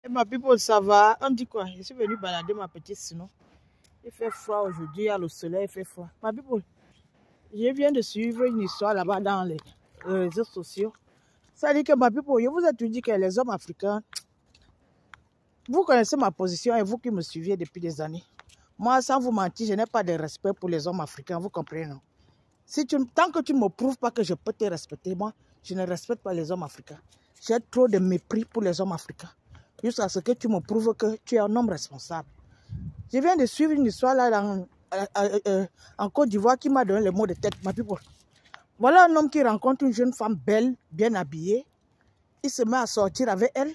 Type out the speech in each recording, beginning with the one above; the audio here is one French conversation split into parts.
Ma people, ça va? On dit quoi? Je suis venue balader ma petite sinon. Il fait froid aujourd'hui, il y a le soleil, il fait froid. Ma people, je viens de suivre une histoire là-bas dans les réseaux sociaux. Ça dit que ma people, je vous ai tout dit que les hommes africains, vous connaissez ma position et vous qui me suivez depuis des années. Moi, sans vous mentir, je n'ai pas de respect pour les hommes africains, vous comprenez, non? Tant que tu ne me prouves pas que je peux te respecter, moi, je ne respecte pas les hommes africains. J'ai trop de mépris pour les hommes africains. Jusqu'à ce que tu me prouves que tu es un homme responsable. Je viens de suivre une histoire là en Côte d'Ivoire qui m'a donné le mot de tête, ma people. Voilà un homme qui rencontre une jeune femme belle, bien habillée. Il se met à sortir avec elle.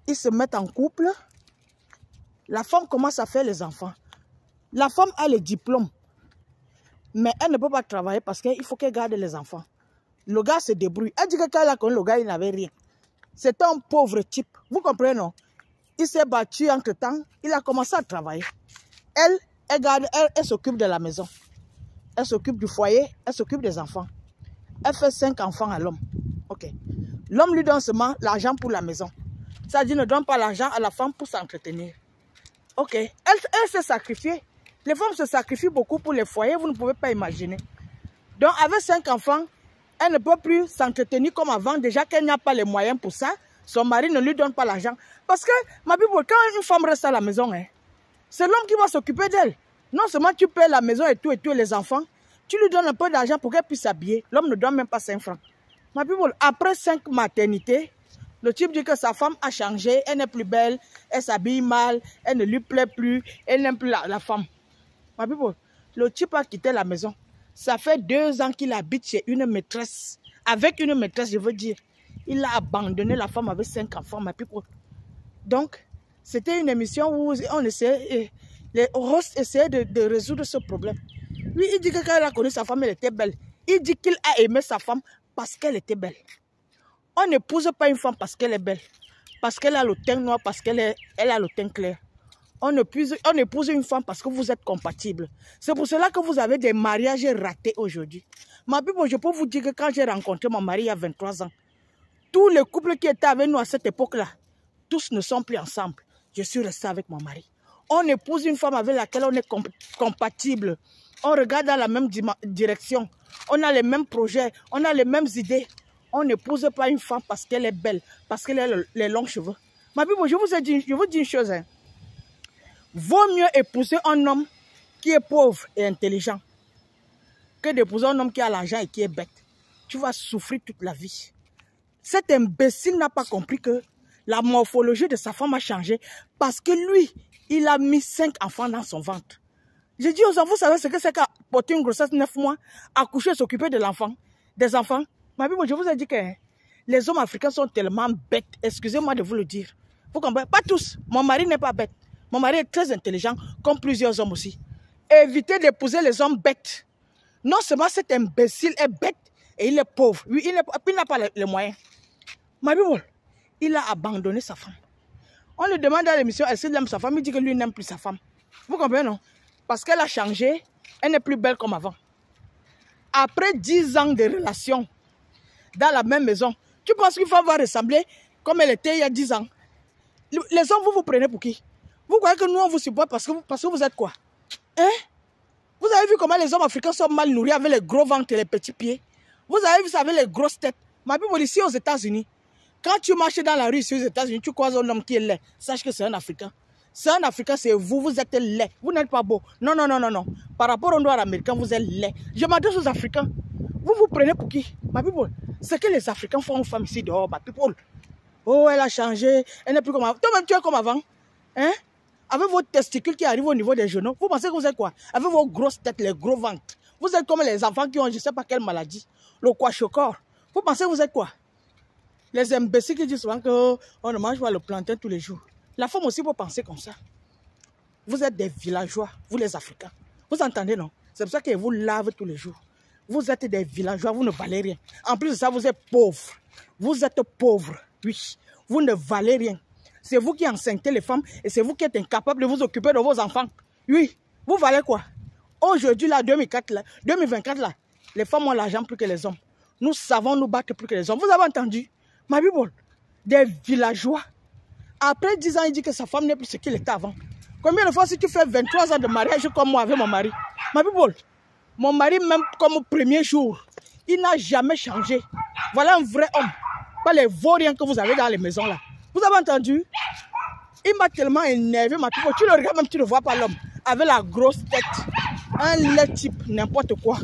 Ils se mettent en couple. La femme commence à faire les enfants. La femme a le diplôme. Mais elle ne peut pas travailler parce qu'il faut qu'elle garde les enfants. Le gars se débrouille. Elle dit que quand elle a connu le gars, il n'avait rien. C'est un pauvre type. Vous comprenez, non? Il s'est battu entre-temps. Il a commencé à travailler. Elle s'occupe de la maison. Elle s'occupe du foyer. Elle s'occupe des enfants. Elle fait 5 enfants à l'homme. Ok. L'homme lui donne seulement l'argent pour la maison. Ça dit ne donne pas l'argent à la femme pour s'entretenir. Ok. Elle s'est sacrifiée. Les femmes se sacrifient beaucoup pour les foyers. Vous ne pouvez pas imaginer. Donc avec 5 enfants, elle ne peut plus s'entretenir comme avant. Déjà qu'elle n'a pas les moyens pour ça. Son mari ne lui donne pas l'argent. Parce que, ma bible, quand une femme reste à la maison, hein, c'est l'homme qui va s'occuper d'elle. Non seulement tu paies la maison et tout les enfants, tu lui donnes un peu d'argent pour qu'elle puisse s'habiller. L'homme ne donne même pas 5 francs. Ma bible, après 5 maternités, le type dit que sa femme a changé, elle n'est plus belle, elle s'habille mal, elle ne lui plaît plus, elle n'aime plus la femme. Ma bible, le type a quitté la maison. Ça fait 2 ans qu'il habite chez une maîtresse. Avec une maîtresse, je veux dire. Il a abandonné la femme avec 5 enfants, ma people. Donc, c'était une émission où on essayait, les hosts essayaient de résoudre ce problème. Lui, il dit que quand il a connu sa femme, elle était belle. Il dit qu'il a aimé sa femme parce qu'elle était belle. On n'épouse pas une femme parce qu'elle est belle. Parce qu'elle a le teint noir, parce qu'elle a le teint clair. On épouse une femme parce que vous êtes compatibles. C'est pour cela que vous avez des mariages ratés aujourd'hui. Ma people, je peux vous dire que quand j'ai rencontré mon mari il y a 23 ans, tous les couples qui étaient avec nous à cette époque-là, tous ne sont plus ensemble. Je suis resté avec mon mari. On épouse une femme avec laquelle on est compatible. On regarde dans la même direction. On a les mêmes projets. On a les mêmes idées. On n'épouse pas une femme parce qu'elle est belle, parce qu'elle a les longs cheveux. Ma bible, je vous dis une chose. Hein. Vaut mieux épouser un homme qui est pauvre et intelligent que d'épouser un homme qui a l'argent et qui est bête. Tu vas souffrir toute la vie. Cet imbécile n'a pas compris que la morphologie de sa femme a changé parce que lui, il a mis 5 enfants dans son ventre. J'ai dit aux enfants, vous savez ce que c'est qu'à porter une grossesse 9 mois, accoucher, s'occuper de l'enfant, des enfants. Ma Bible, je vous ai dit que les hommes africains sont tellement bêtes, excusez-moi de vous le dire. Vous comprenez? Pas tous. Mon mari n'est pas bête. Mon mari est très intelligent, comme plusieurs hommes aussi. Évitez d'épouser les hommes bêtes. Non seulement cet imbécile est bête et il est pauvre. Lui, il n'a pas les moyens. Ma Bible, il a abandonné sa femme. On lui demande à l'émission, est-ce qu'il aime sa femme? Il dit que lui n'aime plus sa femme. Vous comprenez, non? Parce qu'elle a changé, elle n'est plus belle comme avant. Après 10 ans de relation, dans la même maison, tu penses qu'une femme va ressembler comme elle était il y a 10 ans? Les hommes, vous vous prenez pour qui? Vous croyez que nous, on vous supporte parce que vous êtes quoi? Hein? Vous avez vu comment les hommes africains sont mal nourris avec les gros ventres et les petits pieds? Vous avez vu ça avec les grosses têtes? Ma Bible, ici aux États-Unis, quand tu marches dans la rue ici aux États-Unis, tu croises un homme qui est laid. Sache que c'est un Africain. C'est un Africain, c'est vous, vous êtes laid. Vous n'êtes pas beau. Non, non, non, non, non. Par rapport aux Noirs américains, vous êtes laid. Je m'adresse aux Africains. Vous vous prenez pour qui? Ma people, c'est que les Africains font une femme ici dehors, ma people. Oh, elle a changé. Elle n'est plus comme avant. Toi-même, tu es comme avant. Hein? Avec vos testicules qui arrivent au niveau des genoux, vous pensez que vous êtes quoi? Avec vos grosses têtes, les gros ventres. Vous êtes comme les enfants qui ont je ne sais pas quelle maladie. Le kwashiorkor. Vous pensez que vous êtes quoi? Les imbéciles qui disent souvent qu'on ne mange pas le plantain tous les jours. La femme aussi peut penser comme ça. Vous êtes des villageois, vous les Africains. Vous entendez, non? C'est pour ça qu'ils vous lavent tous les jours. Vous êtes des villageois, vous ne valez rien. En plus de ça, vous êtes pauvres. Vous êtes pauvres, oui. Vous ne valez rien. C'est vous qui enceintez les femmes et c'est vous qui êtes incapable de vous occuper de vos enfants. Oui, vous valez quoi? Aujourd'hui, là, 2024, là, les femmes ont l'argent plus que les hommes. Nous savons nous battre plus que les hommes. Vous avez entendu? Ma Bible, des villageois Après 10 ans, il dit que sa femme n'est plus ce qu'il était avant. Combien de fois si tu fais 23 ans de mariage comme moi avec mon mari? Ma people, mon mari, même comme au premier jour, il n'a jamais changé. Voilà un vrai homme. Pas les vauriens que vous avez dans les maisons là. Vous avez entendu? Il m'a tellement énervé, ma people. Tu le regardes même, tu ne vois pas l'homme. Avec la grosse tête. Un lait type, n'importe quoi.